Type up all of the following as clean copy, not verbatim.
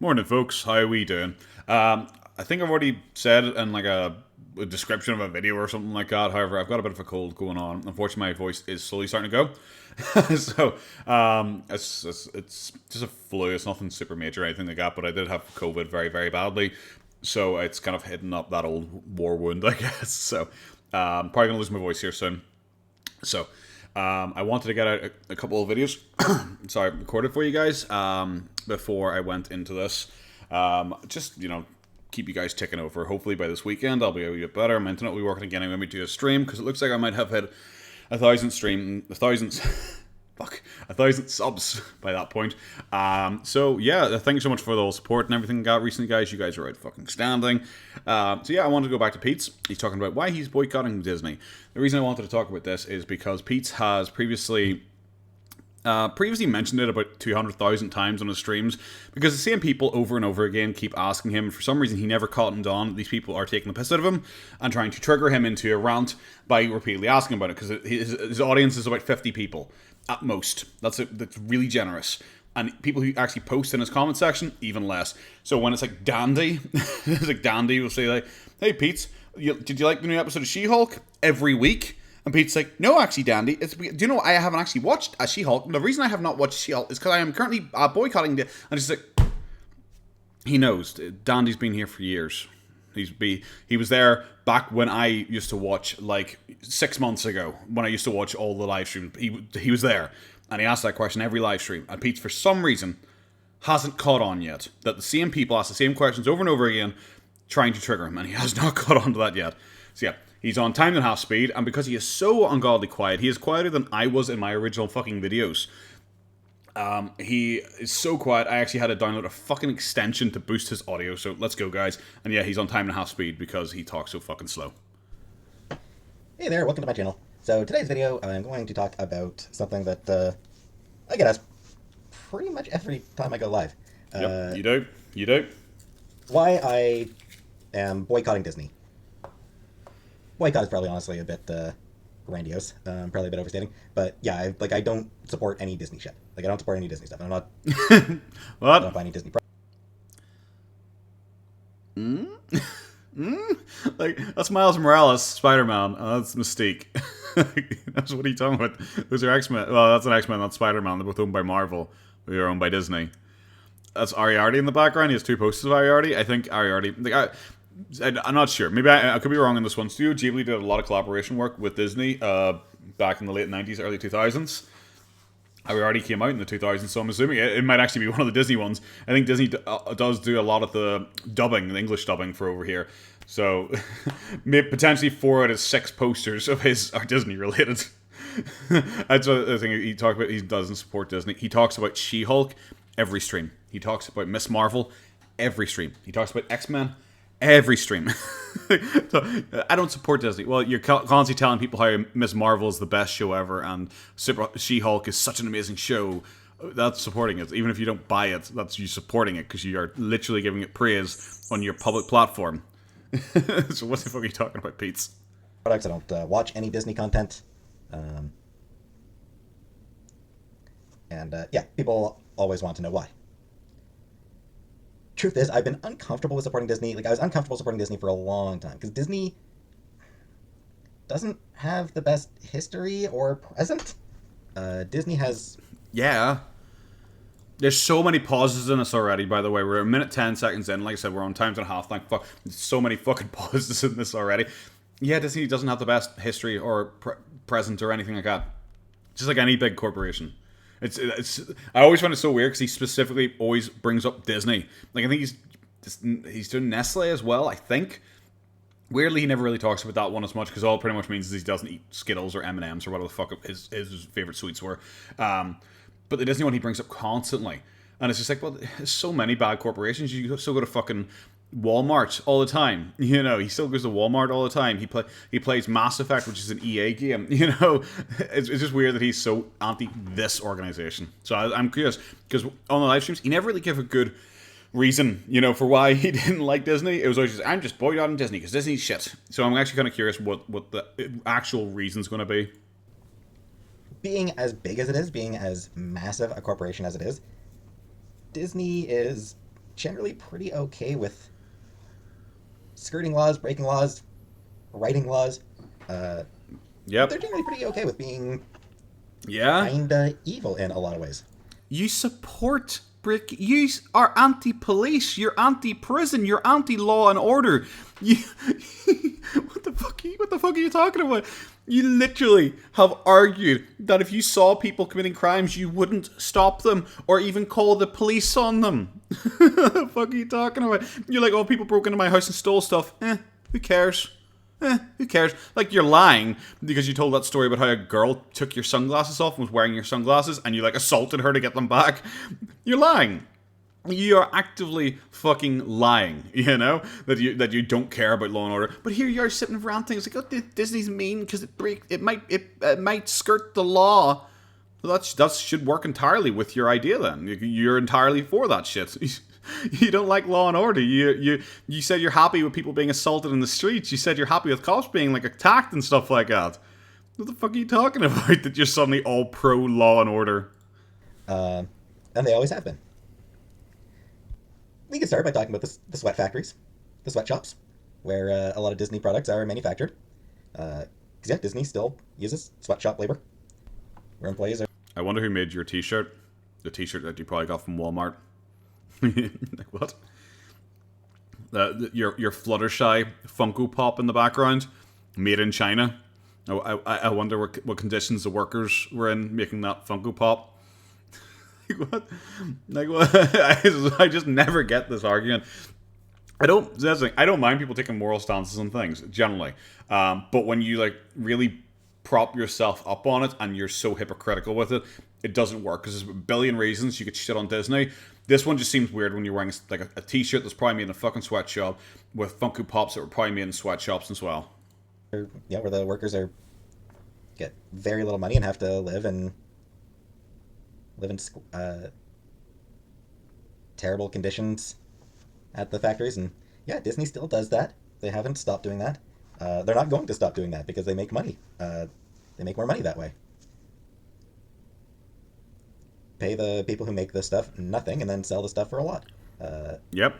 Morning, folks. How are we doing? I think I've already said in like a description of a video or something like that. However, I've got a bit of a cold going on. Unfortunately, my voice is slowly starting to go. It's just a flu. It's nothing super major or anything like that. But I did have COVID very, very badly. So it's kind of hitting up that old war wound, I guess. So probably going to lose my voice here soon. So I wanted to get out a couple of videos, sorry, recorded for you guys before I went into this. Just, keep you guys ticking over. Hopefully by this weekend I'll be a wee bit better. I'm internally working again. I'm going to do a stream because it looks like I might have hit 1,000 subs by that point. So yeah, thanks so much for the whole support and everything I got recently, guys. You guys are out fucking standing. So yeah, I wanted to go back to Peetz. He's talking about why he's boycotting Disney. The reason I wanted to talk about this is because Peetz has previously mentioned it about 200,000 times on his streams, because the same people over and over again keep asking him. For some reason, he never cottoned on that these people are taking the piss out of him and trying to trigger him into a rant by repeatedly asking about it, because his audience is about 50 people at most. That's really generous. And people who actually post in his comment section, even less. So when it's like Dandy, it's like Dandy will say like, "Hey Peetz, did you like the new episode of She-Hulk?" Every week. And Pete's like, "No, actually, Dandy, do you know I haven't actually watched a She-Hulk? The reason I have not watched She-Hulk is because I am currently boycotting it." And she's like, he knows. Dandy's been here for years. He was there back when I used to watch, like 6 months ago, when I used to watch all the live streams. He was there, and he asked that question every live stream. And Pete's, for some reason, hasn't caught on yet that the same people ask the same questions over and over again, trying to trigger him, and he has not caught on to that yet. So yeah. He's on timed and half speed, and because he is so ungodly quiet, he is quieter than I was in my original fucking videos. He is so quiet, I actually had to download a fucking extension to boost his audio, so let's go, guys. And yeah, he's on timed and half speed because he talks so fucking slow. Hey there, welcome to my channel. So today's video, I'm going to talk about something that I get asked pretty much every time I go live. Yep, you do. Why I am boycotting Disney. Boycott is probably honestly a bit grandiose, probably a bit overstating, but yeah, I don't support any Disney shit. Like, I don't support any Disney stuff. I'm not. What? I don't buy any Disney. Like, that's Miles Morales, Spider-Man, that's Mystique. That's what are you talking about? Those are X-Men. Well, that's an X-Men, not Spider-Man. They're both owned by Marvel. We are owned by Disney. That's Ariarty in the background. He has two posters of Ariarty. I think Ariarty. I'm not sure. Maybe I could be wrong on this one. Studio Ghibli did a lot of collaboration work with Disney back in the late 90s, early 2000s. We already came out in the 2000s, so I'm assuming it might actually be one of the Disney ones. I think Disney does do a lot of the dubbing, the English dubbing for over here. So maybe potentially 4 out of 6 posters of his are Disney related. That's the thing he talked about. He doesn't support Disney. He talks about She-Hulk every stream. He talks about Miss Marvel every stream. He talks about X-Men every stream. So, I don't support Disney. Well, you're constantly telling people how Miss Marvel is the best show ever and She-Hulk is such an amazing show. That's supporting it. Even if you don't buy it, that's you supporting it, because you are literally giving it praise on your public platform. So what the fuck are you talking about, Peetz? Products. I don't watch any Disney content. Yeah, people always want to know why. Truth is, I've been uncomfortable with supporting Disney. Like, I was uncomfortable supporting Disney for a long time, because Disney doesn't have the best history or present. Disney has... Yeah. There's so many pauses in this already, by the way. We're a minute 10 seconds in. Like I said, we're on times and a half. Thank fuck. There's so many fucking pauses in this already. Yeah, Disney doesn't have the best history or present or anything like that. Just like any big corporation. I always find it so weird because he specifically always brings up Disney. Like, I think he's doing Nestle as well, I think. Weirdly, he never really talks about that one as much, because all it pretty much means is he doesn't eat Skittles or M&M's or whatever the fuck his favorite sweets were. But the Disney one he brings up constantly. And it's just like, well, there's so many bad corporations. You still go to fucking Walmart all the time. He still goes to Walmart all the time. He plays Mass Effect, which is an EA game. It's just weird that he's so anti this organization. So I'm curious, because on the live streams, he never really gave a good reason, for why he didn't like Disney. It was always just, I'm just boycotting Disney because Disney's shit. So I'm actually kind of curious what the actual reason's going to be. Being as big as it is, being as massive a corporation as it is, Disney is generally pretty okay with skirting laws, breaking laws, writing laws. They're Yep. generally pretty okay with being Yeah. kinda evil in a lot of ways. You support brick. You are anti-police. You're anti-prison. You're anti-law and order. You. What the fuck? What the fuck are you talking about? You literally have argued that if you saw people committing crimes, you wouldn't stop them or even call the police on them. What the fuck are you talking about? You're like, oh, people broke into my house and stole stuff. Who cares? Who cares? Like, you're lying because you told that story about how a girl took your sunglasses off and was wearing your sunglasses and you, like, assaulted her to get them back. You're lying. You are actively fucking lying, you know? That you don't care about law and order. But here you are sitting ranting. It's like, oh, Disney's mean because it might skirt the law. Well, that should work entirely with your idea then. You're entirely for that shit. You don't like law and order. You said you're happy with people being assaulted in the streets. You said you're happy with cops being, like, attacked and stuff like that. What the fuck are you talking about? That you're suddenly all pro law and order? And they always have been. We can start by talking about the sweat factories, the sweatshops, where a lot of Disney products are manufactured. Because yeah, Disney still uses sweatshop labor, where employees are. I wonder who made your t-shirt. The t-shirt that you probably got from Walmart. Like, what? Your Fluttershy Funko Pop in the background, made in China. I wonder what conditions the workers were in making that Funko Pop. Like, what? Like, what? I just never get this argument. That's the thing. I don't mind people taking moral stances on things generally, but when you, like, really prop yourself up on it and you're so hypocritical with it, it doesn't work because there's a billion reasons you could shit on Disney. This one just seems weird when you're wearing, like, a t-shirt that's probably made in a fucking sweatshop with Funko Pops that were probably made in sweatshops as well. Yeah, where the workers get very little money and have to live in terrible conditions at the factories. And yeah, Disney still does that. They haven't stopped doing that. They're not going to stop doing that because they make money. They make more money that way. Pay the people who make the stuff nothing and then sell the stuff for a lot. Yep.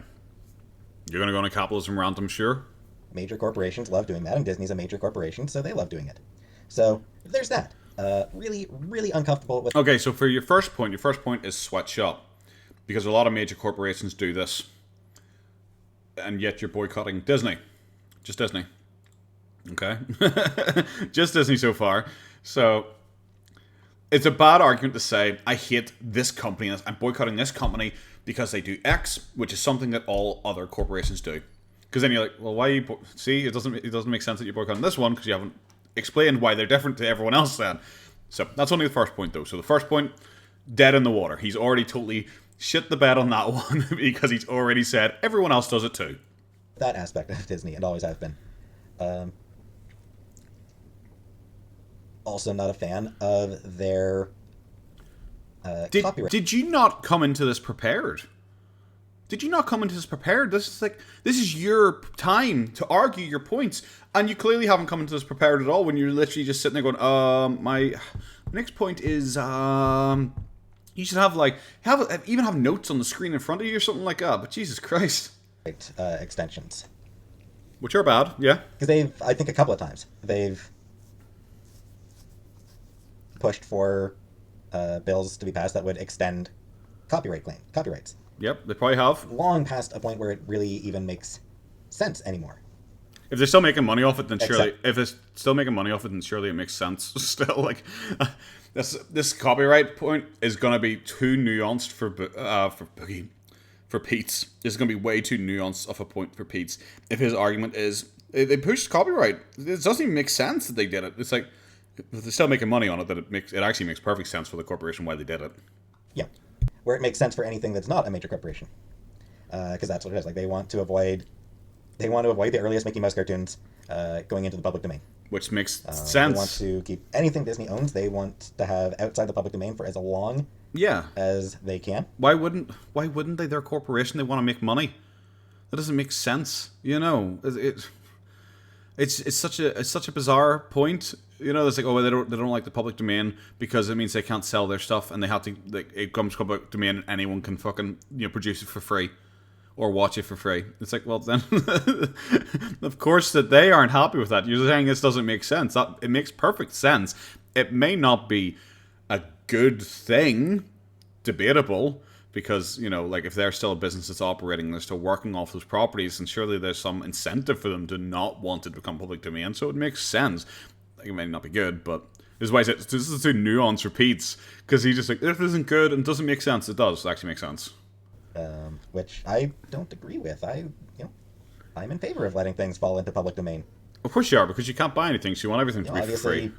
You're going to go on a capitalism rant, I'm sure. Major corporations love doing that, and Disney's a major corporation, so they love doing it. So there's that. Really, really uncomfortable with... Okay, so for your first point is sweatshop. Because a lot of major corporations do this. And yet you're boycotting Disney. Just Disney. Okay? Just Disney so far. So... it's a bad argument to say, I hate this company, I'm boycotting this company because they do X, which is something that all other corporations do. Because then you're like, well, why are you... see, it doesn't make sense that you're boycotting this one because you haven't explained why they're different to everyone else then. So that's only the first point, though. So the first point, dead in the water. He's already totally shit the bed on that one because he's already said everyone else does it too. That aspect of Disney, and always have been. Also not a fan of their copyright. Did you not come into this prepared? This is your time to argue your points, and you clearly haven't come into this prepared at all. When you're literally just sitting there going, my next point is, you should even have notes on the screen in front of you or something like that. But Jesus Christ, Extensions, which are bad, yeah. Because I think a couple of times they've pushed for bills to be passed that would extend copyrights. Yep, they probably have. Long past a point where it really even makes sense anymore. If they're still making money off it, then surely it makes sense. Still, like, this copyright point is gonna be too nuanced for Boogie, for Peetz. This is gonna be way too nuanced of a point for Peetz. If his argument is they pushed copyright, it doesn't even make sense that they did it. It's like, if they're still making money on it, that it actually makes perfect sense for the corporation why they did it. Yeah, where it makes sense for anything that's not a major corporation, because that's what it is. Like, they want to avoid the earliest Mickey Mouse cartoons going into the public domain, which makes sense. They want to keep anything Disney owns. They want to have outside the public domain for as long as they can. Why wouldn't they? They're a corporation. They want to make money. That doesn't make sense. You know, it's such a bizarre point. You know, it's like, oh, they don't like the public domain because it means they can't sell their stuff, and they have to, like, it comes public domain and anyone can fucking, produce it for free. or watch it for free. It's like, well then, of course that they aren't happy with that. You're saying this doesn't make sense. It makes perfect sense. It may not be a good thing, debatable, because, you know, like if they're still a business that's operating, they're still working off those properties, and surely there's some incentive for them to not want it to become public domain. So it makes sense. Like, it may not be good, but this is why I said this is too nuanced for Peetz, because he's just like, if this isn't good and doesn't make sense, it does actually make sense. Which I don't agree with. I'm in favor of letting things fall into public domain. Of course you are, because you can't buy anything, so you want everything to be for free.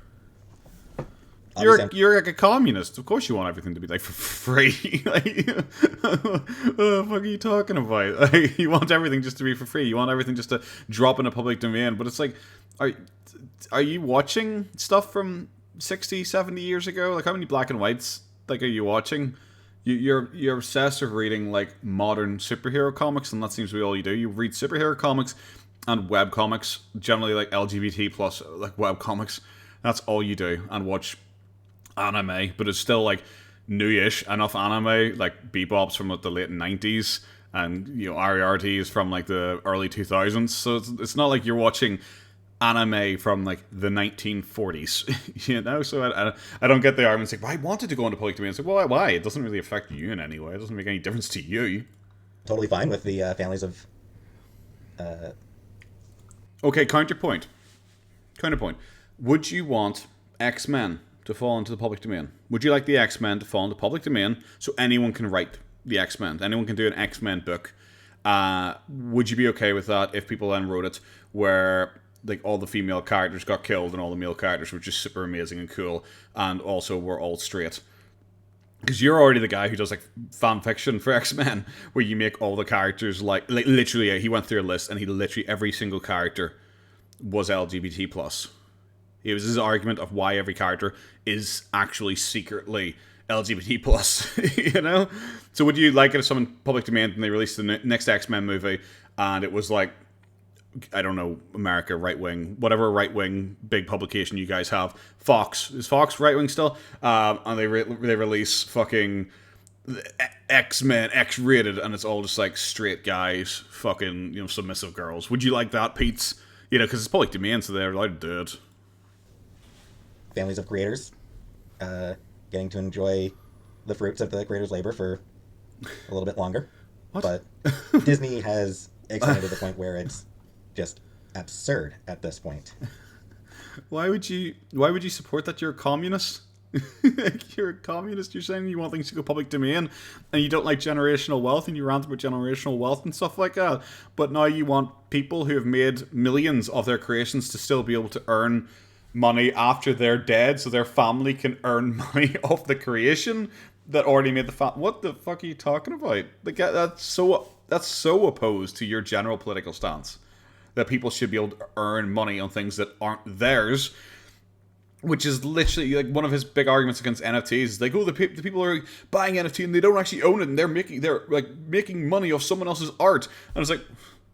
You're like a communist. Of course you want everything to be like for free. Like, what the fuck are you talking about? Like, you want everything just to be for free. You want everything just to drop in a public domain. But it's like, are you watching stuff from 60, 70 years ago? Like, how many black and whites like are you watching? You're obsessed with reading like modern superhero comics, and that seems to be all you do. You read superhero comics and web comics, generally like LGBT plus like web comics. That's all you do, and watch anime, but it's still like newish enough anime, like Bebop's from like the late 90s, and you know Ariarty is from like the early 2000s. So it's not like you're watching anime from like the 1940s, you know. So I don't get the arguments like, well, I wanted to go into public domain. It's like, well, why? It doesn't really affect you in any way. It doesn't make any difference to you. Totally fine with the families of. Okay, counterpoint. Would you want X-Men to fall into the public domain? Would you like the X-Men to fall into public domain so anyone can write the X-Men? Anyone can do an X-Men book. Would you be okay with that if people then wrote it where like all the female characters got killed and all the male characters were just super amazing and cool, and also were all straight? Because you're already the guy who does like fan fiction for X-Men, where you make all the characters like literally. He went through a list, and he literally every single character was LGBT plus. It was his argument of why every character is actually secretly LGBT plus, you know? So would you like it if someone public domain and they released the next X-Men movie, and it was like, I don't know, America, right-wing, whatever right-wing big publication you guys have, Fox. Is Fox right-wing still? And they release fucking X-Men, X-rated, and it's all just like straight guys, fucking, you know, submissive girls. Would you like that, Peetz? You know, because it's public domain, so they're allowed to do it. Families of creators getting to enjoy the fruits of the creators' labor for a little bit longer. What? But Disney has extended to the point where it's just absurd at this point. Why would you support that? You're a communist? You're a communist. You're saying you want things to go public domain, and you don't like generational wealth, and you rant about generational wealth and stuff like that. But now you want people who have made millions of their creations to still be able to earn money after they're dead, so their family can earn money off the creation that already made the What the fuck are you talking about? Like, that's so opposed to your general political stance, that people should be able to earn money on things that aren't theirs. Which is literally like one of his big arguments against NFTs. Is like, oh, the people are buying NFT and they don't actually own it, and they're making money off someone else's art. And it's like,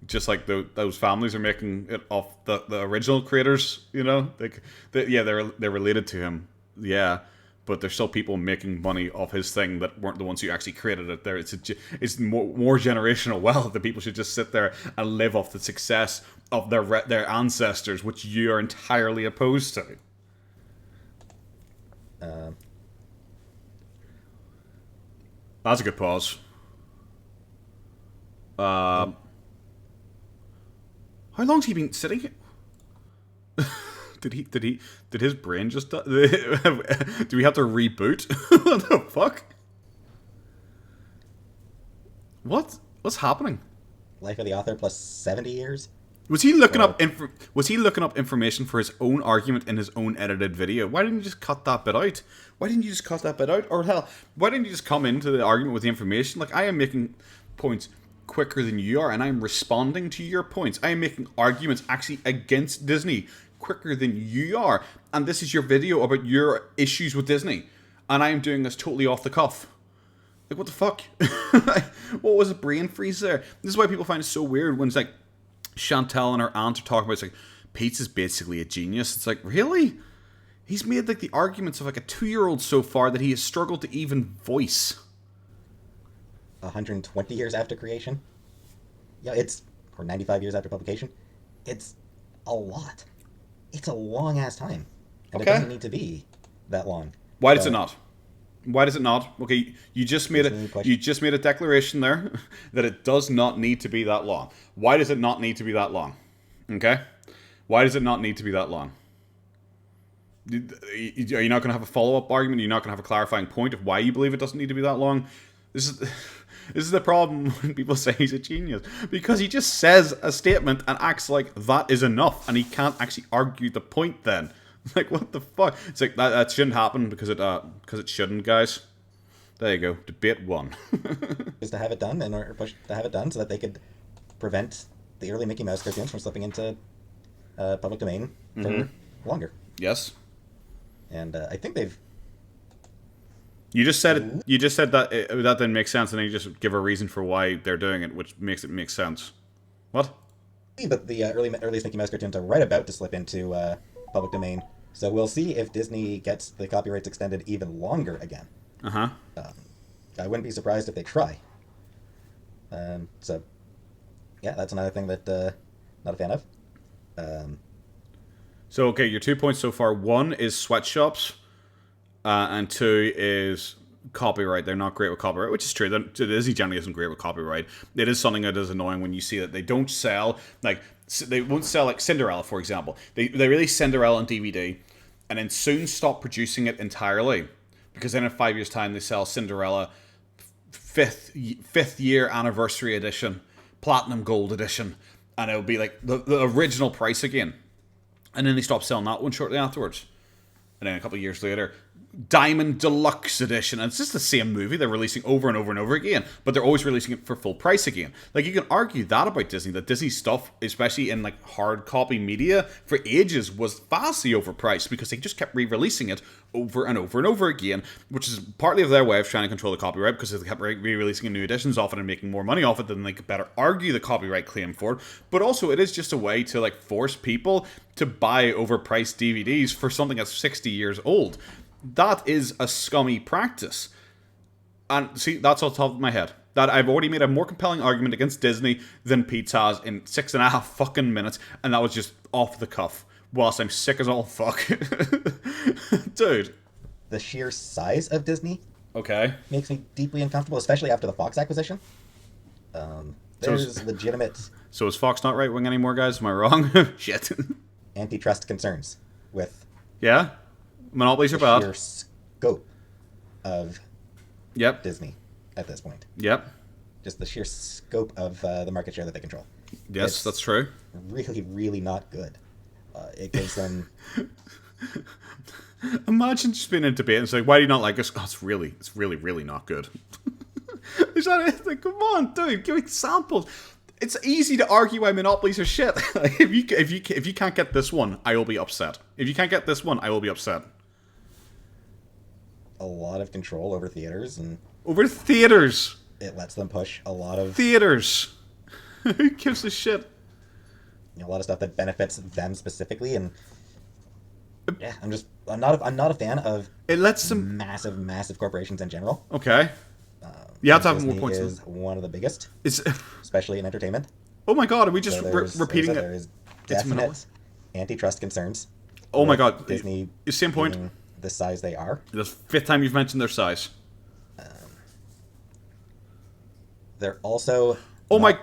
just like those families are making it off the original creators, you know, like they're related to him, yeah, but there's still people making money off his thing that weren't the ones who actually created it. There, it's more generational wealth that people should just sit there and live off the success of their ancestors, which you are entirely opposed to. That's a good pause. How long's he been sitting here? Did his brain just die? Do we have to reboot? What the fuck? What's happening? Life of the author plus 70 years? Was he looking up information for his own argument in his own edited video? Why didn't you just cut that bit out? Or hell, why didn't you just come into the argument with the information? Like, I am making points quicker than you are, and I am responding to your points. I am making arguments actually against Disney quicker than you are. And this is your video about your issues with Disney. And I am doing this totally off the cuff. Like, what the fuck? What was a brain freeze there? This is why people find it so weird when it's like Chantel and her aunt are talking about, it's like, Peetz is basically a genius. It's like, really? He's made like the arguments of like a 2-year-old so far that he has struggled to even voice. 120 years after creation? Yeah, it's or 95 years after publication. It's a lot. It's a long ass time, and it Okay. doesn't need to be that long. Why does it But not? Why does it not? Okay, Disney you push. just made a declaration there that it does not need to be that long. Why does it not need to be that long? Okay? Why does it not need to be that long? Are you not going to have a follow-up argument? You're not going to have a clarifying point of why you believe it doesn't need to be that long? This is this is the problem when people say he's a genius, because he just says a statement and acts like that is enough, and he can't actually argue the point then. Like, what the fuck? It's like, that shouldn't happen because it shouldn't, guys. There you go. Debate one. Is to have it done, and or push to have it done so that they could prevent the early Mickey Mouse cartoons from slipping into public domain for longer. Yes. And I think they've. You just said it. You just said that that didn't make sense, and then you just give a reason for why they're doing it, which makes it make sense. What? But the earliest Mickey Mouse cartoons are right about to slip into public domain, so we'll see if Disney gets the copyrights extended even longer again. Uh-huh. I wouldn't be surprised if they try. So, yeah, that's another thing that not a fan of. So, okay, your 2 points so far. One is sweatshops, and two is copyright. They're not great with copyright, which is true. Disney generally isn't great with copyright. It is something that is annoying when you see that they don't sell, like, they won't sell, like, Cinderella, for example. They release Cinderella on DVD, and then soon stop producing it entirely, because then in 5 years' time they sell Cinderella fifth year anniversary edition, platinum gold edition, and it'll be like the original price again. And then they stop selling that one shortly afterwards. And then a couple of years later, Diamond Deluxe Edition. And it's just the same movie they're releasing over and over and over again, but they're always releasing it for full price again. Like, you can argue that about Disney, that Disney stuff, especially in like hard copy media, for ages was vastly overpriced because they just kept re-releasing it over and over and over again, which is partly of their way of trying to control the copyright, because they kept re-releasing new editions often and making more money off it, then they could better argue the copyright claim for it. But also, it is just a way to like force people to buy overpriced DVDs for something that's 60 years old. That is a scummy practice. And see, that's on top of my head. That I've already made a more compelling argument against Disney than Peetz has in 6.5 fucking minutes, and that was just off the cuff, whilst I'm sick as all fuck. Dude. The sheer size of Disney Okay. makes me deeply uncomfortable, especially after the Fox acquisition. There's legitimate So is Fox not right wing anymore, guys? Am I wrong? Shit. antitrust concerns with Yeah? Monopolies are the bad. sheer scope of Yep. Disney at this point. Yep. Just the sheer scope of the market share that they control. Yes, It's that's true. Really, really not good. It gives them. Imagine just being in a debate and saying, why do you not like us? Oh, it's really, really not good. Is that it? Like, come on, dude, give me examples. It's easy to argue why monopolies are shit. Like, if you can't get this one, I will be upset. If you can't get this one, I will be upset. A lot of control over theaters, and Over theaters. it lets them push a lot of Theaters. Who gives a shit? a lot of stuff that benefits them specifically. And yeah, I'm not a fan of It lets them. massive corporations in general. Okay. You have to have Disney more points. is one of the biggest, It's. especially in entertainment. Oh my god, are we just So repeating there it? is It's monopoly. definite antitrust concerns. Oh my with god. Disney Same point. being the size they are. The fifth time you've mentioned their size. They're also Oh not my.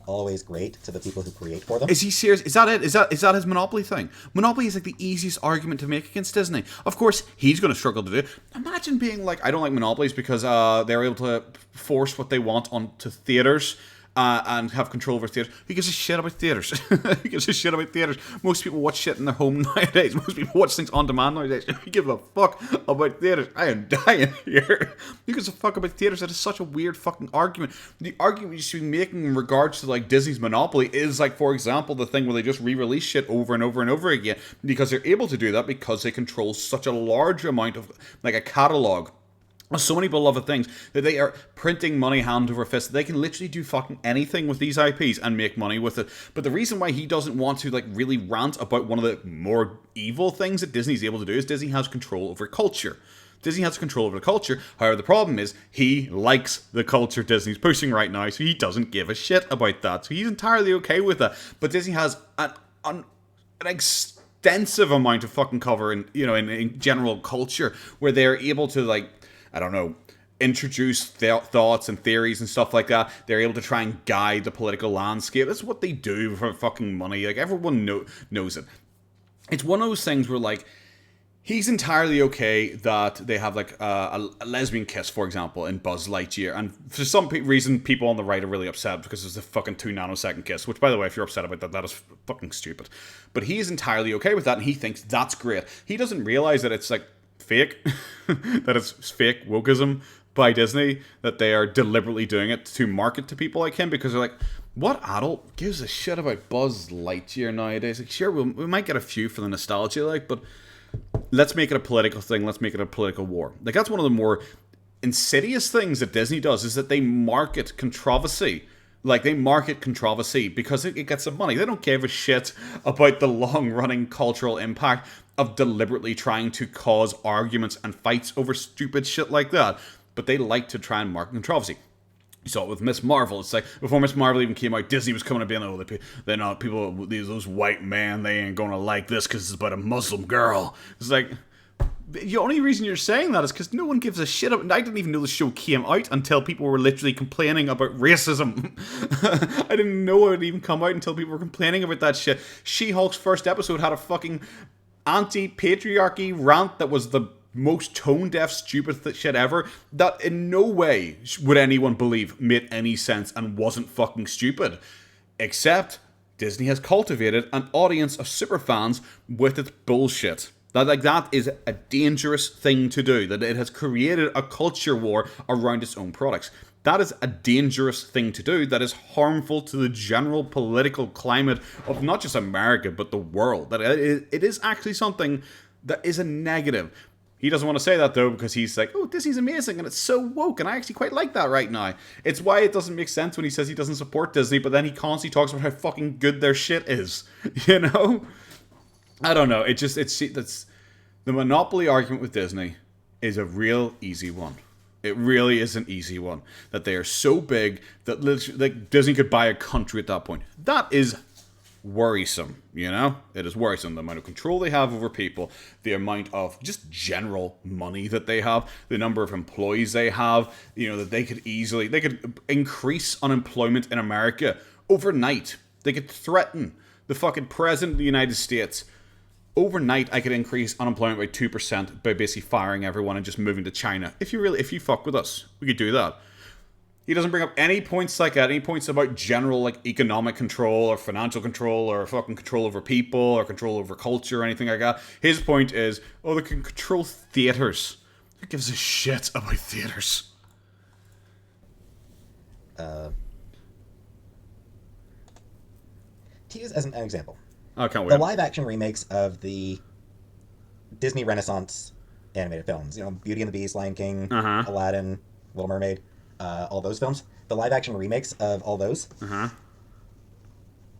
always great to the people who create for them. Is he serious? Is that it? Is that his Monopoly thing? Monopoly is like the easiest argument to make against Disney. Of course, he's going to struggle to do it. Imagine being like, I don't like monopolies because they're able to force what they want onto theaters. And have control over theaters. Who gives a shit about theaters? Who gives a shit about theaters? Most people watch shit in their home nowadays. Most people watch things on demand nowadays. Who gives a fuck about theaters? I am dying here. Who gives a fuck about theaters? That is such a weird fucking argument. The argument you should be making in regards to like Disney's monopoly is like, for example, the thing where they just re-release shit over and over and over again because they're able to do that because they control such a large amount of like a catalog. So many beloved things that they are printing money hand over fist. They can literally do fucking anything with these IPs and make money with it. But the reason why he doesn't want to like really rant about one of the more evil things that Disney's able to do is Disney has control over culture. Disney has control over the culture. However, the problem is he likes the culture Disney's pushing right now, so he doesn't give a shit about that. So he's entirely okay with that. But Disney has an extensive amount of fucking cover in general culture where they're able to, like, I don't know, introduce thoughts and theories and stuff like that. They're able to try and guide the political landscape. That's what they do for fucking money. Like, everyone knows it. It's one of those things where, like, he's entirely okay that they have, like, a lesbian kiss, for example, in Buzz Lightyear. And for some reason, people on the right are really upset because it's a fucking 2 nanosecond kiss. Which, by the way, if you're upset about that, that is fucking stupid. But he's entirely okay with that, and he thinks that's great. He doesn't realize that it's, like, fake. That it's fake wokeism by Disney. That they are deliberately doing it to market to people like him. Because they're like, what adult gives a shit about Buzz Lightyear nowadays? Like, sure, we might get a few for the nostalgia, like, but let's make it a political thing. Let's make it a political war. Like, that's one of the more insidious things that Disney does, is that they market controversy. Like, they market controversy because it gets some money. They don't give a shit about the long-running cultural impact of deliberately trying to cause arguments and fights over stupid shit like that. But they like to try and market controversy. You saw it with Miss Marvel. It's like, before Miss Marvel even came out, Disney was coming to being, oh, they're not people, those white men, they ain't gonna like this because it's about a Muslim girl. It's like, the only reason you're saying that is because no one gives a shit about. I didn't even know the show came out until people were literally complaining about racism. I didn't know it would even come out until people were complaining about that shit. She-Hulk's first episode had a fucking anti-patriarchy rant that was the most tone-deaf, stupid shit ever, that in no way would anyone believe made any sense and wasn't fucking stupid. Except Disney has cultivated an audience of superfans with its bullshit. That is a dangerous thing to do. That it has created a culture war around its own products. That is a dangerous thing to do. That is harmful to the general political climate of not just America, but the world. That it is actually something that is a negative. He doesn't want to say that, though, because he's like, oh, Disney's amazing, and it's so woke, and I actually quite like that right now. It's why it doesn't make sense when he says he doesn't support Disney, but then he constantly talks about how fucking good their shit is. You know? I don't know. That's the monopoly argument with Disney is a real easy one. It really is an easy one. That they are so big that like Disney could buy a country at that point. That is worrisome, you know? It is worrisome. The amount of control they have over people, the amount of just general money that they have, the number of employees they have, you know, that they could increase unemployment in America overnight. They could threaten the fucking president of the United States. Overnight, I could increase unemployment by 2% by basically firing everyone and just moving to China. If you fuck with us, we could do that. He doesn't bring up any points like that, any points about general, like, economic control or financial control or fucking control over people or control over culture or anything like that. His point is, oh, they can control theaters. Who gives a shit about theaters? To use as an example. I can't wait. The live-action remakes of the Disney Renaissance animated films, you know, Beauty and the Beast, Lion King, Aladdin, Little Mermaid, all those films, the live-action remakes of all those,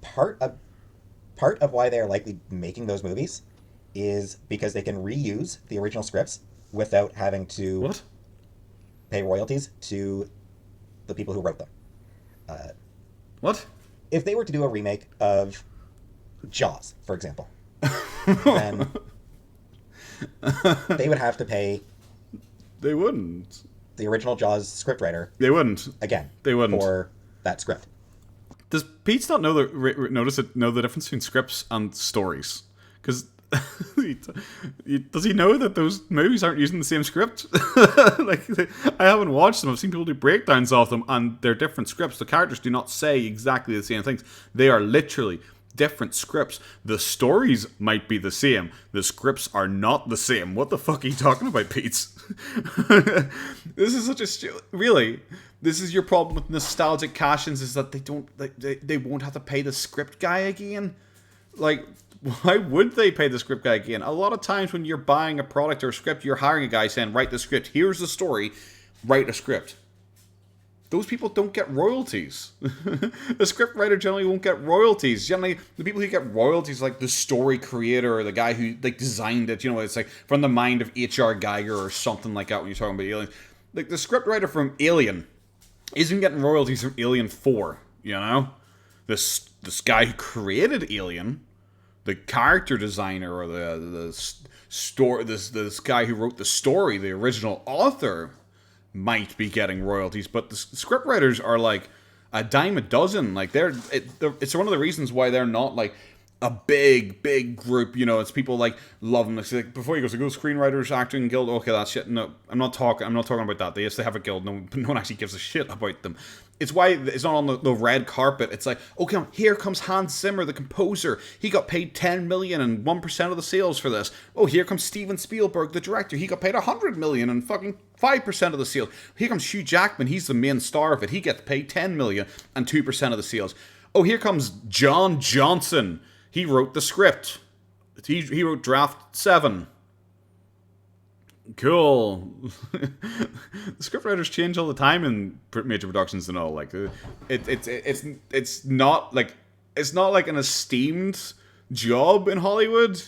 part of why they're likely making those movies is because they can reuse the original scripts without having to pay royalties to the people who wrote them. What? If they were to do a remake of Jaws, for example, then they would have to pay. They wouldn't. The original Jaws scriptwriter. They wouldn't. Again. They wouldn't. For that script. Does Peetz not know the difference between scripts and stories? Because does he know that those movies aren't using the same script? Like, I haven't watched them. I've seen people do breakdowns of them, and they're different scripts. The characters do not say exactly the same things. They are literally different scripts. The stories might be the same. The scripts are not the same. What the fuck are you talking about, Peetz? This is such a really. This is your problem with nostalgic cash-ins, is that they won't have to pay the script guy again. Like, why would they pay the script guy again? A lot of times when you're buying a product or a script, you're hiring a guy saying, write the script. Here's the story. Write a script. those people don't get royalties. The scriptwriter generally won't get royalties. Generally, the people who get royalties, like the story creator or the guy who like designed it, you know, it's like from the mind of H.R. Geiger or something like that when you're talking about aliens. Like the scriptwriter from Alien isn't getting royalties from Alien 4, you know? This guy who created Alien, the character designer or this guy who wrote the story, the original author, might be getting royalties, but the scriptwriters are like a dime a dozen. Like it's one of the reasons why they're not like a big group. You know, it's people like love them. It's like before he goes to go screenwriters, acting guild. Okay, that shit. No, I'm not talking about that. They have a guild. No one actually gives a shit about them. It's why it's not on the red carpet. It's like, okay, here comes Hans Zimmer, the composer. He got paid 10 million and 1% of the sales for this. Oh, here comes Steven Spielberg, the director. He got paid 100 million and fucking 5% of the sales. Here comes Hugh Jackman. He's the main star of it. He gets paid 10 million and 2% of the sales. Oh, here comes John Johnson. He wrote the script. He wrote draft 7. Cool. The scriptwriters change all the time in major productions and all. Like it's not like an esteemed job in Hollywood.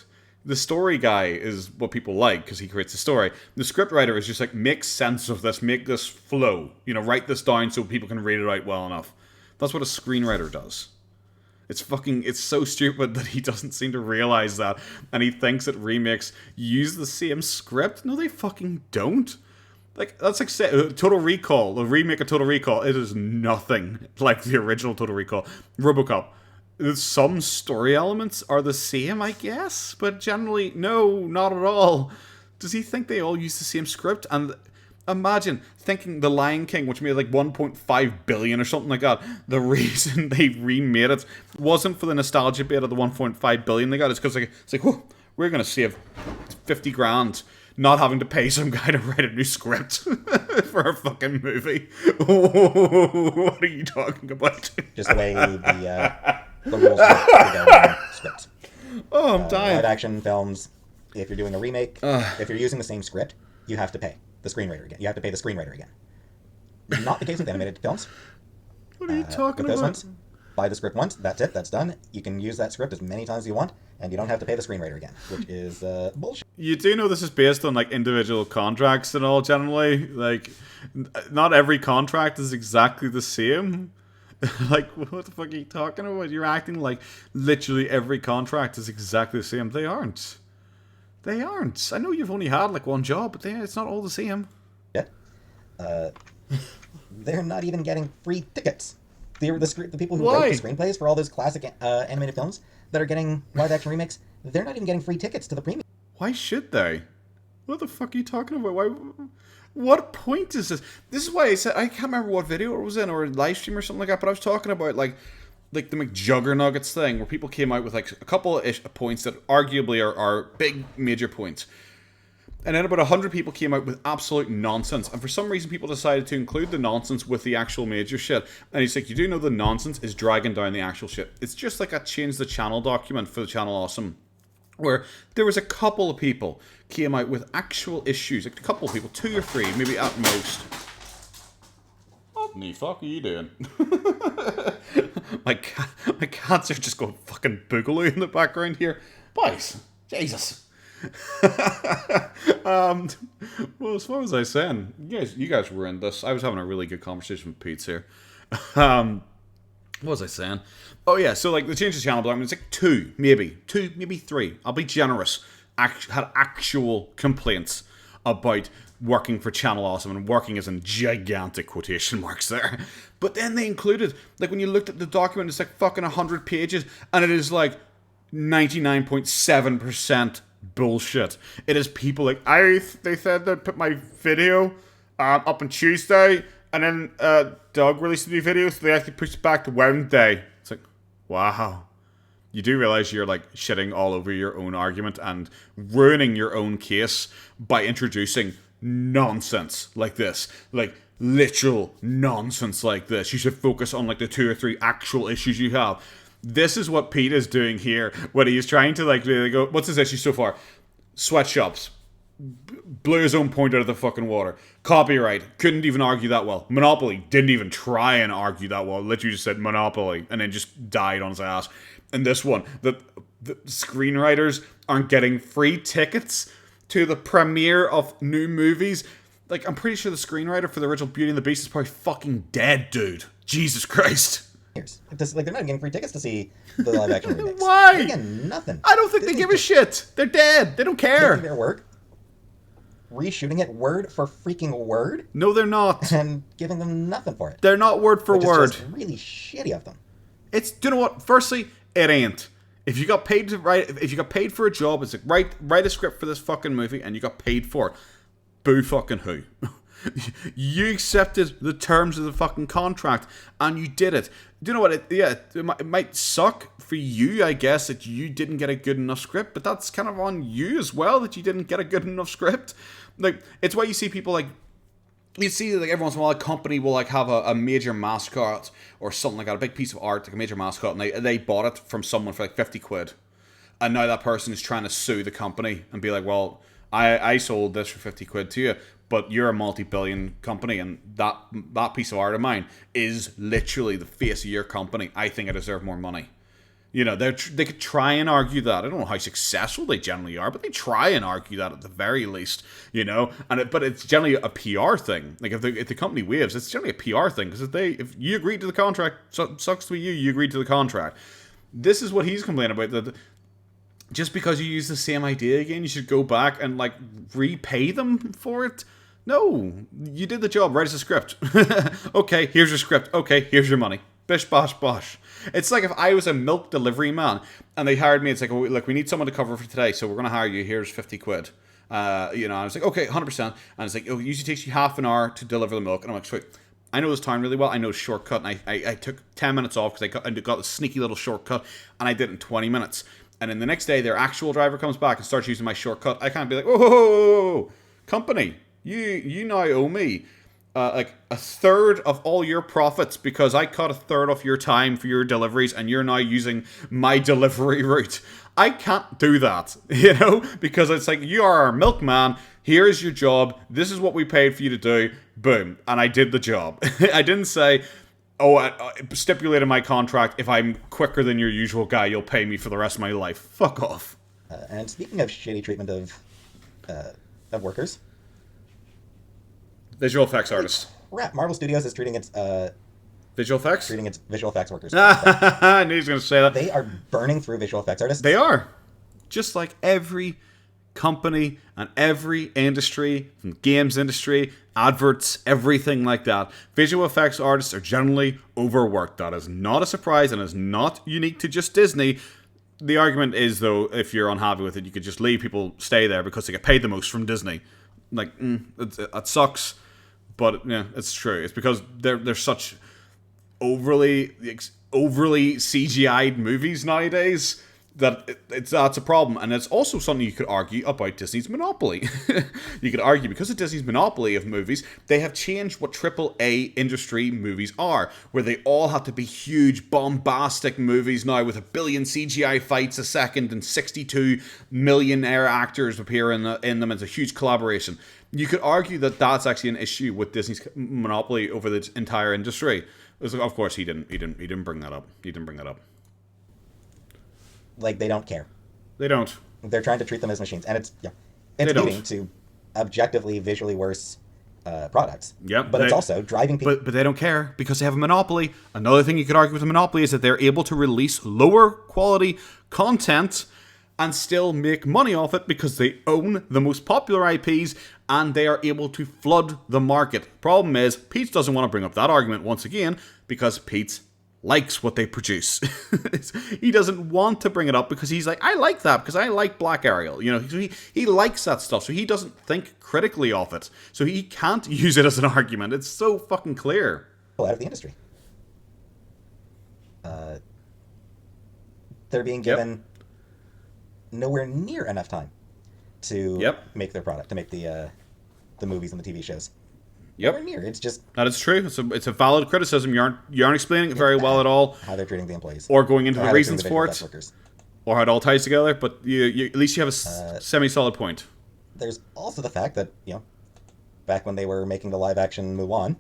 The story guy is what people like because he creates the story. The scriptwriter is just like, make sense of this, make this flow. You know, write this down so people can read it out well enough. That's what a screenwriter does. It's so stupid that he doesn't seem to realize that, and he thinks that remakes use the same script. No, they fucking don't. Like, that's like Total Recall, the remake of Total Recall. It is nothing like the original Total Recall. RoboCop. Some story elements are the same, I guess, but generally, no, not at all. Does he think they all use the same script? And imagine thinking The Lion King, which made like 1.5 billion or something like that. The reason they remade it wasn't for the nostalgia bit of the 1.5 billion they got. It's because it's like, whoa, we're going to save 50 grand not having to pay some guy to write a new script for a fucking movie. What are you talking about? Just the way the rules work regarding scripts. Oh, I'm dying. Live action films, if you're doing a remake, if you're using the same script, you have to pay the screenwriter again. You have to pay the screenwriter again. Not the case with animated films. What are you talking with those about? ones, buy the script once, that's it, that's done. You can use that script as many times as you want, and you don't have to pay the screenwriter again, which is bullshit. You do know this is based on like individual contracts and all. Generally, like not every contract is exactly the same. Like, what the fuck are you talking about? You're acting like literally every contract is exactly the same. They aren't. They aren't. I know you've only had like one job, but it's not all the same. Yeah. They're not even getting free tickets. The people who wrote the screenplays for all those classic animated films that are getting live action remakes, they're not even getting free tickets to the premiere. Why should they? What the fuck are you talking about? Why? What point is this? This is why I said, I can't remember what video it was in or a live stream or something like that, but I was talking about like the McJuggernuggets thing where people came out with like a couple of points that arguably are big major points. And then about 100 people came out with absolute nonsense. And for some reason, people decided to include the nonsense with the actual major shit. And he's like, you do know the nonsense is dragging down the actual shit. It's just like a change the channel document for the channel Awesome, where there was a couple of people came out with actual issues. Like a couple of people, 2 or 3, maybe at most. What the fuck are you doing? My cats are just going fucking boogaloo in the background here. Boys, Jesus. Well, as far as I was saying, you guys were in this. I was having a really good conversation with Peetz here. What was I saying? Oh yeah, so like the change the channel document, it's like 2, maybe 3. I'll be generous. Had actual complaints about working for Channel Awesome, and working is in gigantic quotation marks there. But then they included, like when you looked at the document, it's like fucking 100 pages, and it is like 99.7% bullshit. It is people like, they said they'd put my video up on Tuesday, and then Doug released a new video, so they actually pushed it back to Wednesday. It's like, wow. You do realize you're like shitting all over your own argument and ruining your own case by introducing nonsense like this. Like literal nonsense like this. You should focus on like the 2 or 3 actual issues you have. This is what Pete is doing here when he's trying to like really go, what's his issue so far? Sweatshops. blew his own point out of the fucking water. Copyright, couldn't even argue that well. Monopoly, didn't even try and argue that well. Literally just said Monopoly and then just died on his ass. And this one, the screenwriters aren't getting free tickets to the premiere of new movies. Like, I'm pretty sure the screenwriter for the original Beauty and the Beast is probably fucking dead, dude. Jesus Christ. Like, they're not getting free tickets to see the live action remakes. Why? They're getting nothing. I don't think they give a shit. They're dead. They don't care. Their work, reshooting it word for freaking word. No, they're not. And giving them nothing for it. They're not word for word. It's just really shitty of them. It's, do you know what? Firstly, it ain't. If you got paid to write, if you got paid for a job, it's like write a script for this fucking movie, and you got paid for it. Boo fucking who? You accepted the terms of the fucking contract, and you did it. Do you know what? It might suck for you, I guess, that you didn't get a good enough script, but that's kind of on you as well, that you didn't get a good enough script. Like, it's why you see people like, you see, like, every once in a while, a company will, like, have a major mascot or something like that, a big piece of art, like a major mascot, and they bought it from someone for, like, 50 quid. And now that person is trying to sue the company and be like, well, I sold this for 50 quid to you, but you're a multi-billion company, and that piece of art of mine is literally the face of your company. I think I deserve more money. You know, they could try and argue that. I don't know how successful they generally are, but they try and argue that at the very least, you know. But it's generally a PR thing. Like, if the company waves, it's generally a PR thing, because if you agreed to the contract, sucks to be you agreed to the contract. This is what he's complaining about, that just because you use the same idea again, you should go back and, like, repay them for it. No, you did the job. Write us a script. Okay, here's your script. Okay, here's your money. Bish, bosh, bosh. It's like if I was a milk delivery man and they hired me. It's like, oh, look, we need someone to cover for today, so we're going to hire you. Here's 50 quid. You know, I was like, okay, 100%. And it's like, oh, it usually takes you half an hour to deliver the milk. And I'm like, sweet. I know this town really well. I know a shortcut. And I took 10 minutes off because I got a sneaky little shortcut, and I did it in 20 minutes. And then the next day, their actual driver comes back and starts using my shortcut. I can't be like, whoa, company, you now owe me like a third of all your profits because I cut a third off your time for your deliveries, and you're now using my delivery route. I can't do that, you know, because it's like, you are our milkman. Here's your job. This is what we paid for you to do. Boom. And I did the job. I didn't say, oh, I stipulated my contract, if I'm quicker than your usual guy, you'll pay me for the rest of my life. Fuck off. And speaking of shitty treatment of workers, visual effects artist. Marvel Studios is treating its visual effects? Treating its visual effects workers. I knew he was going to say that. They are burning through visual effects artists. They are. Just like every company and every industry, from games industry, adverts, everything like that. Visual effects artists are generally overworked. That is not a surprise and is not unique to just Disney. The argument is, though, if you're unhappy with it, you could just leave people stay there because they get paid the most from Disney. Like, it sucks, but yeah, it's true. It's because they're such overly CGI'd movies nowadays that that's a problem. And it's also something you could argue about Disney's monopoly. You could argue because of Disney's monopoly of movies, they have changed what AAA industry movies are, where they all have to be huge, bombastic movies now with 1 billion CGI fights a second and 62 millionaire actors appear in them. It's a huge collaboration. You could argue that that's actually an issue with Disney's monopoly over the entire industry. Of course, he didn't bring that up. He didn't bring that up. Like, they don't care. They don't. They're trying to treat them as machines, and it's leading to objectively visually worse products. Yep. But it's also driving people. But they don't care because they have a monopoly. Another thing you could argue with a monopoly is that they're able to release lower quality content and still make money off it because they own the most popular IPs and they are able to flood the market. Problem is, Peetz doesn't want to bring up that argument once again because Peetz likes what they produce. He doesn't want to bring it up because he's like, I like that because I like Black Ariel. You know, he likes that stuff, so he doesn't think critically of it. So he can't use it as an argument. It's so fucking clear. Out of the industry. They're being given nowhere near enough time to make their product, to make the movies and the TV shows. Nowhere near. It's just that is true. It's a valid criticism. You aren't explaining it very well at all. How they're treating the employees, or going into the reasons for it, or how it all ties together. But you at least you have a semi-solid point. there's also the fact that, back when they were making the live-action Mulan,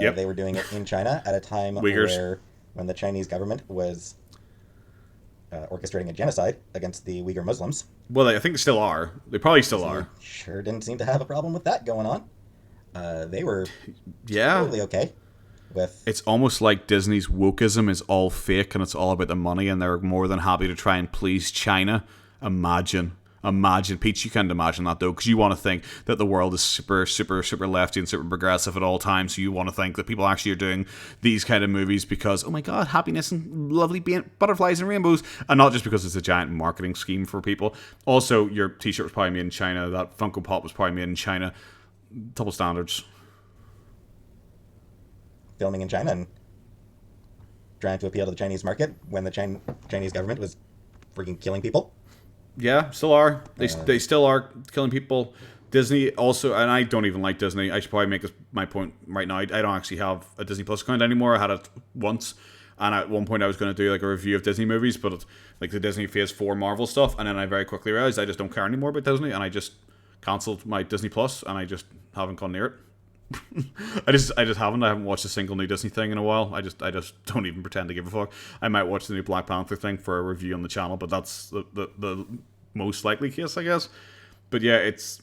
Yep. they were doing it in China at a time Uyghurs. when the Chinese government was orchestrating a genocide against the Uyghur Muslims. Well, I think they still are. They probably still Disney are. sure didn't seem to have a problem with that going on. They were Yeah. totally okay with. It's almost like Disney's wokeism is all fake and it's all about the money, and they're more than happy to try and please China. Imagine, Peach, you can't imagine that though, because you want to think that the world is super, super, super lefty and super progressive at all times. So you want to think that people actually are doing these kind of movies because, oh my god, happiness and lovely butterflies and rainbows, and not just because it's a giant marketing scheme for people. Also, your T-shirt was probably made in China. That Funko Pop was probably made in China. Double standards. Filming in China and trying to appeal to the Chinese market when the Chinese government was freaking killing people. Yeah, still are. They still are killing people. Disney also, and I don't even like Disney. I should probably make this my point right now. I don't actually have a Disney Plus account anymore. I had it once, and at one point I was going to do like a review of Disney movies, but like the Disney Phase 4 Marvel stuff, and then I very quickly realized I just don't care anymore about Disney, and I just cancelled my Disney Plus, and I just haven't gone near it. I just haven't. I haven't watched a single new Disney thing in a while. I just don't even pretend to give a fuck. I might watch the new Black Panther thing for a review on the channel, but that's the most likely case, I guess. But yeah, it's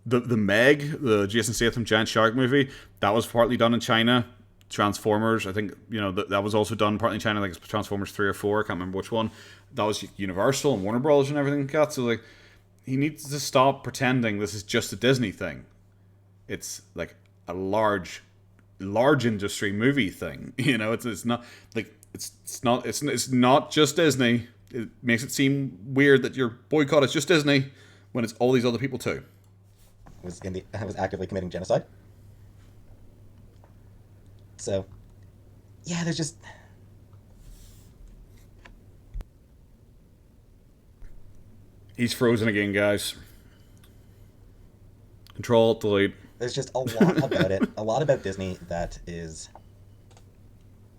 the Meg, the Jason Statham giant shark movie, that was partly done in China. Transformers, I think, that was also done partly in China, like it's Transformers 3 or 4, I can't remember which one. That was Universal and Warner Bros. And everything like that. So like, he needs to stop pretending this is just a Disney thing. It's like a large industry movie thing. It's not like it's not just Disney. It makes it seem weird that your boycott is just Disney when it's all these other people too. Was actively committing genocide. So, yeah, there's just. He's frozen again, guys. Control, delete. There's just a lot about it. A lot about Disney that is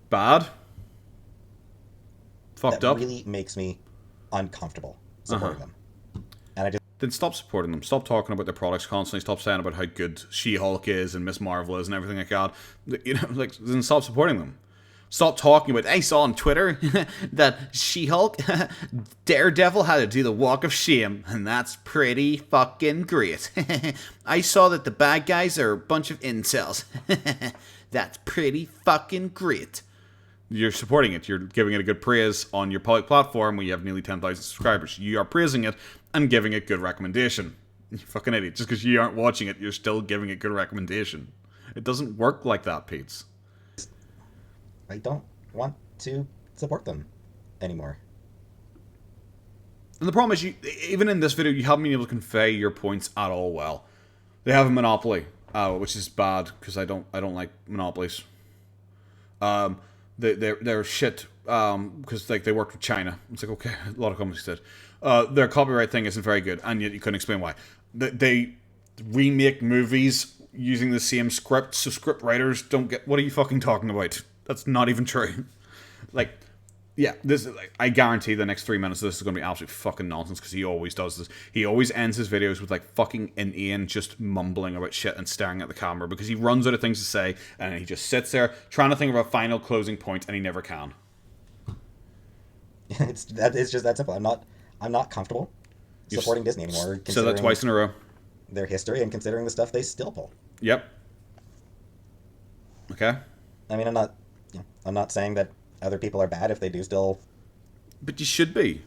bad. Fucked that up. Really makes me uncomfortable supporting them. And I just then stop supporting them. Stop talking about their products constantly. Stop saying about how good She-Hulk is and Miss Marvel is and everything like that. Then stop supporting them. Stop talking about, I saw on Twitter that She-Hulk, Daredevil had to do the walk of shame, and that's pretty fucking great. I saw that the bad guys are a bunch of incels. That's pretty fucking great. You're supporting it. You're giving it a good praise on your public platform where you have nearly 10,000 subscribers. You are praising it and giving it good recommendation. You fucking idiot. Just because you aren't watching it, you're still giving it good recommendation. It doesn't work like that, Peetz. I don't want to support them anymore. And the problem is, even in this video, you haven't been able to convey your points at all well. They have a monopoly, which is bad because I don't like monopolies. They're shit because like they worked with China. It's like, okay, a lot of companies did. Their copyright thing isn't very good, and yet you couldn't explain why. They remake movies using the same script, so script writers don't get. What are you fucking talking about? That's not even true. Like, yeah, I guarantee the next 3 minutes of this is going to be absolute fucking nonsense because he always does this. He always ends his videos with like fucking Ian just mumbling about shit and staring at the camera because he runs out of things to say and he just sits there trying to think of a final closing point and he never can. It's just that simple. I'm not comfortable supporting Disney anymore. Said that twice in a row. Their history and considering the stuff they still pull. Yep. Okay. I mean, I'm not saying that other people are bad if they do still. But you should be.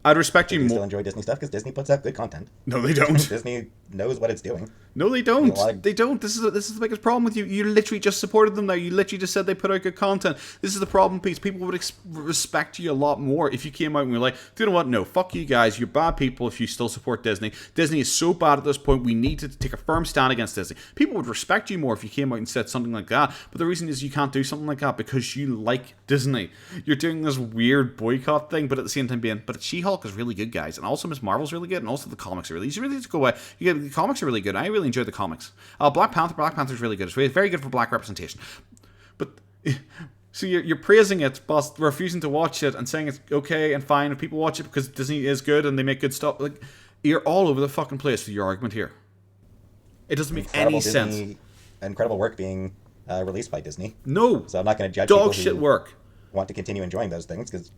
I'd respect you more. Still enjoy Disney stuff because Disney puts out good content. No, they don't. Disney knows what it's doing. No, they don't. They don't. This is the biggest problem with you. You literally just supported them now. You literally just said they put out good content. This is the problem, Peetz. People would respect you a lot more if you came out and were like, do you know what? No, fuck you guys. You're bad people if you still support Disney. Disney is so bad at this point. We need to take a firm stand against Disney. People would respect you more if you came out and said something like that. But the reason is you can't do something like that because you like Disney. You're doing this weird boycott thing, but at the same time but She-Hulk is really good, guys. And also Miss Marvel's really good. And also the comics are really, you really need to go away. The comics are really good. I really enjoy the comics. Black Panther's really good. It's very good for black representation. But so you're praising it, but refusing to watch it and saying it's okay and fine if people watch it because Disney is good and they make good stuff. Like, You're all over the fucking place with your argument here. It doesn't make any sense. Incredible work being released by Disney. No. So I'm not going to judge dog people shit who work. want to continue enjoying those things because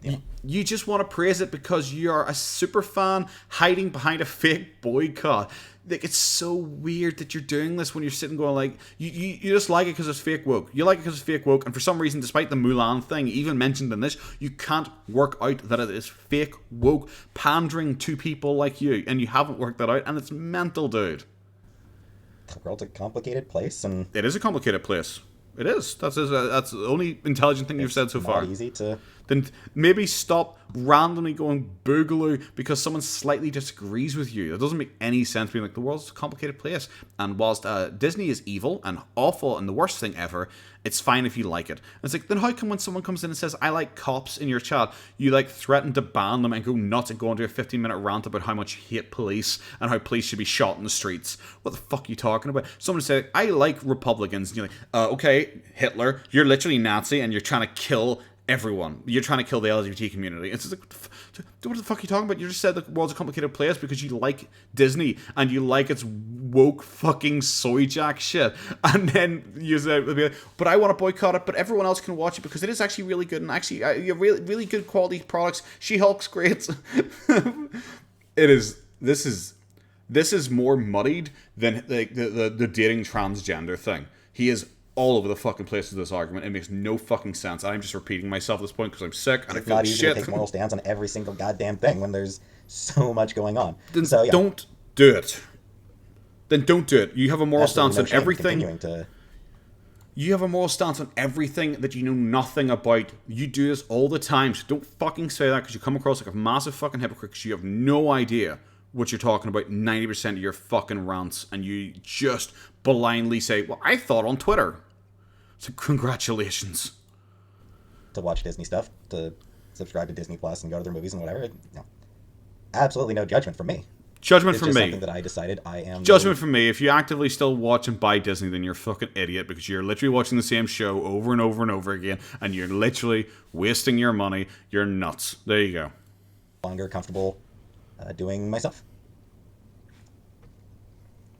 you just want to praise it because you're a super fan hiding behind a fake boycott. Like, it's so weird that you're doing this when you're sitting going like you just like it because it's fake woke. You like it because it's fake woke, and for some reason, despite the Mulan thing even mentioned in this, you can't work out that it is fake woke pandering to people like you, and you haven't worked that out, and it's mental, dude. The world's a complicated place, and it is a complicated place. It is. That's the only intelligent thing you've said so far. It's not easy to... Then maybe stop randomly going boogaloo because someone slightly disagrees with you. It doesn't make any sense being like, the world's a complicated place. And whilst Disney is evil and awful and the worst thing ever, it's fine if you like it. And it's like, then how come when someone comes in and says, I like cops in your chat, you like threaten to ban them and go nuts and go into a 15-minute rant about how much you hate police and how police should be shot in the streets? What the fuck are you talking about? Someone said, I like Republicans. And you're like, okay, Hitler, you're literally Nazi and you're trying to kill everyone. You're trying to kill the LGBT community. It's just like, what the fuck are you talking about? You just said the world's a complicated place because you like Disney and you like its woke fucking soy jack shit. And then you said, but I want to boycott it, but everyone else can watch it because it is actually really good and actually you have really, really good quality products. She-Hulk's great. It is. This is more muddied than like the dating transgender thing. He is all over the fucking place with this argument. It makes no fucking sense. I'm just repeating myself at this point because I'm sick and I feel not shit. easy to take moral stands on every single goddamn thing when there's so much going on. Then so, yeah. Don't do it. Then don't do it. You have a moral stance on shame everything. To... You have a moral stance on everything that you know nothing about. You do this all the time. So don't fucking say that because you come across like a massive fucking hypocrite because you have no idea what you're talking about 90% of your fucking rants and you just blindly say, well, I thought on Twitter. So congratulations. To watch Disney stuff, to subscribe to Disney Plus and go to their movies and whatever. No. Absolutely no judgment from me. Judgment it's from just me. Something that I decided I am. Judgment from me. If you actively still watch and buy Disney, then you're a fucking idiot because you're literally watching the same show over and over and over again and you're literally wasting your money. You're nuts. There you go. Longer comfortable doing myself.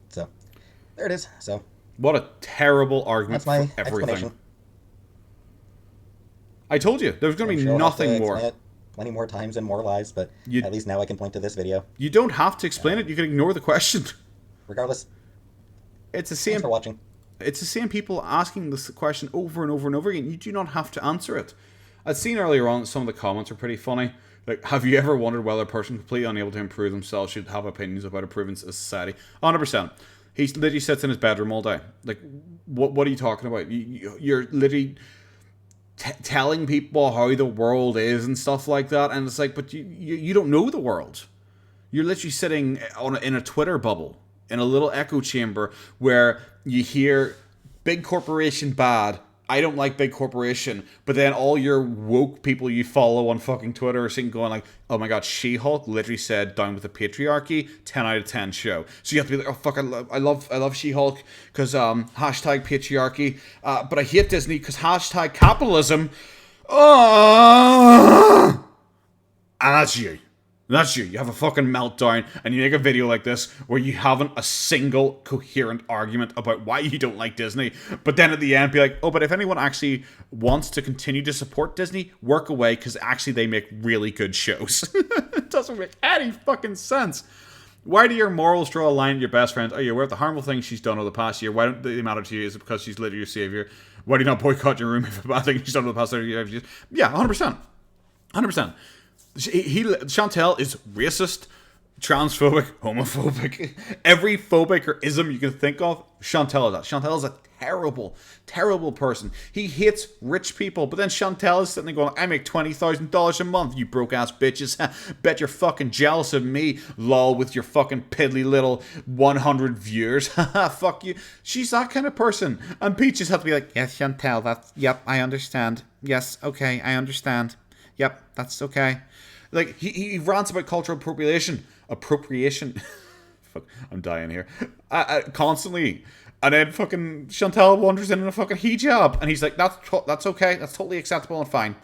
So, there it is. So. What a terrible argument That's my for everything. explanation. I told you, there's going to be nothing more. It plenty more times and more lives, but at least now I can point to this video. You don't have to explain it, you can ignore the question. Regardless, it's the same. Thanks for watching. It's the same people asking this question over and over and over again. You do not have to answer it. I'd seen earlier on that some of the comments are pretty funny. Like, have you ever wondered whether a person completely unable to improve themselves should have opinions about improvements in society? 100%. He literally sits in his bedroom all day. Like, what are you talking about? You're literally telling people how the world is and stuff like that. And it's like, but you don't know the world. You're literally sitting in a Twitter bubble, in a little echo chamber where you hear big corporation bad. I don't like big corporation, but then all your woke people you follow on fucking Twitter are sitting going like, oh my god, She-Hulk literally said down with the patriarchy, 10 out of 10 show. So you have to be like, oh fuck, I love She-Hulk because hashtag patriarchy, but I hate Disney because hashtag capitalism. And that's you. That's you. You have a fucking meltdown and you make a video like this where you haven't a single coherent argument about why you don't like Disney. But then at the end be like, oh, but if anyone actually wants to continue to support Disney, work away because actually they make really good shows. It doesn't make any fucking sense. Why do your morals draw a line at your best friend? Are you aware of the harmful things she's done over the past year? Why don't they matter to you? Is it because she's literally your savior? Why do you not boycott your roommate for bad things she's done over the past 30 years? Yeah, 100%. 100%. Chantel is racist, transphobic, homophobic. Every phobic or ism you can think of, Chantel is that. Chantel is a terrible, terrible person. He hates rich people, but then Chantel is sitting there going, I make $20,000 a month, you broke-ass bitches. Bet you're fucking jealous of me, lol, with your fucking piddly little 100 viewers. Fuck you. She's that kind of person. And Peetz just have to be like, yes, Chantel, yep, I understand. Yes, okay, I understand. Yep, that's okay. Like, he rants about cultural appropriation. Fuck, I'm dying here. Constantly. And then fucking Chantel wanders in a fucking hijab. And he's like, that's okay. That's totally acceptable and fine.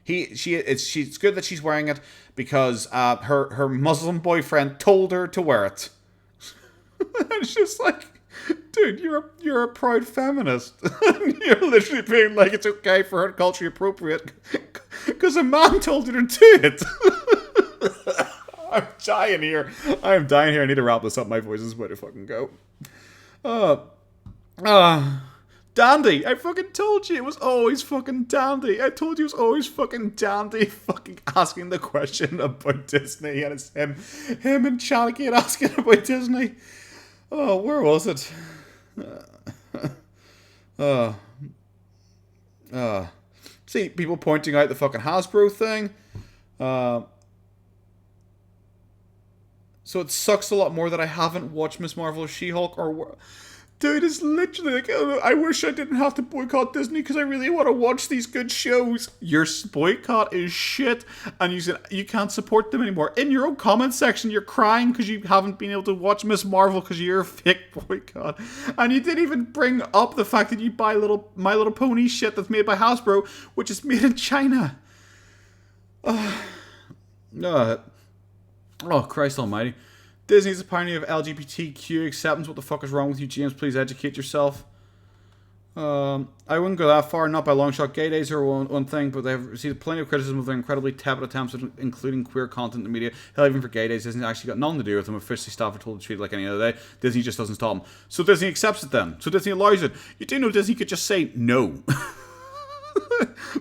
It's good that she's wearing it because her Muslim boyfriend told her to wear it. It's just like, dude, you're a proud feminist. You're literally being like, it's okay for her culturally appropriate because a man told her to do it. I'm dying here. I I need to wrap this up. My voice is way to fucking go. Dandy. I fucking told you it was always fucking Dandy. I told you it was always fucking Dandy fucking asking the question about Disney, and it's him and Chanakate asking about Disney. Oh, where was it? See, people pointing out the fucking Hasbro thing. So it sucks a lot more that I haven't watched Miss Marvel or She-Hulk or... Dude, it's literally like, oh, I wish I didn't have to boycott Disney because I really want to watch these good shows. Your boycott is shit, and you can't support them anymore. In your own comment section, you're crying because you haven't been able to watch Miss Marvel because you're a fake boycott. And you didn't even bring up the fact that you buy My Little Pony shit that's made by Hasbro, which is made in China. Oh, Christ almighty. Disney's a pioneer of LGBTQ acceptance. What the fuck is wrong with you, James? Please educate yourself. I wouldn't go that far. Not by long shot. Gay days are one thing, but they've received plenty of criticism of their incredibly tepid attempts at including queer content in the media. Hell, even for gay days, Disney actually got nothing to do with them. Officially, staff are told to treat it like any other day. Disney just doesn't stop them. So Disney accepts it then. So Disney allows it. You do know Disney could just say no.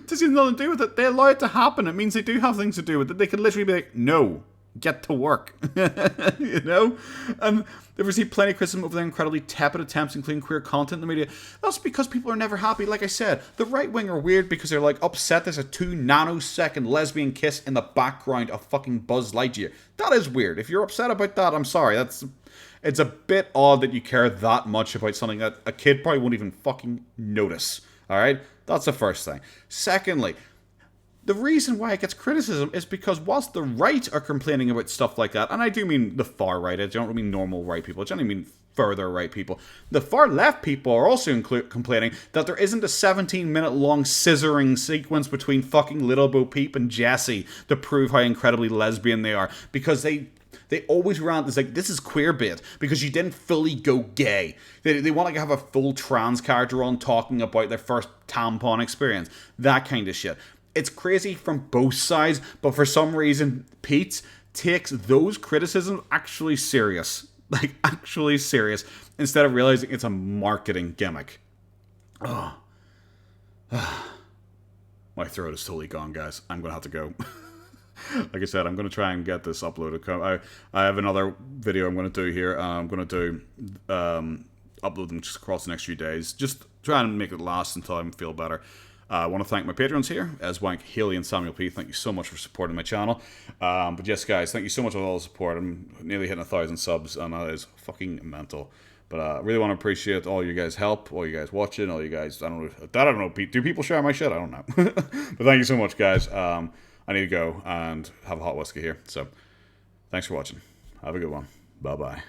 Disney has nothing to do with it. They allow it to happen. It means they do have things to do with it. They could literally be like, no. Get to work. You know? And they've received plenty of criticism over their incredibly tepid attempts, including queer content in the media. That's because people are never happy. Like I said, the right wing are weird because they're like upset there's a 2 nanosecond lesbian kiss in the background of fucking Buzz Lightyear. That is weird. If you're upset about that, I'm sorry. It's a bit odd that you care that much about something that a kid probably won't even fucking notice. Alright? That's the first thing. Secondly, the reason why it gets criticism is because whilst the right are complaining about stuff like that, and I do mean the far right, I don't mean normal right people, I generally mean further right people, the far left people are also complaining that there isn't a 17-minute long scissoring sequence between fucking Little Bo Peep and Jessie to prove how incredibly lesbian they are, because they always rant, it's like, this is queer bait, because you didn't fully go gay. They want to have a full trans character on talking about their first tampon experience. That kind of shit. It's crazy from both sides, but for some reason, Peetz takes those criticisms actually serious. Like, actually serious, instead of realizing it's a marketing gimmick. My throat is totally gone, guys. I'm going to have to go. Like I said, I'm going to try and get this uploaded. I have another video I'm going to do here. I'm going to upload them just across the next few days. Just try and make it last until I feel better. I want to thank my patrons here, as Wank, Haley, and Samuel P. Thank you so much for supporting my channel. But yes, guys, thank you so much for all the support. I'm nearly hitting 1,000 subs, and that is fucking mental. But I really want to appreciate all you guys' help, all you guys watching, all you guys. I don't know. Do people share my shit? I don't know. But thank you so much, guys. I need to go and have a hot whiskey here. So thanks for watching. Have a good one. Bye bye.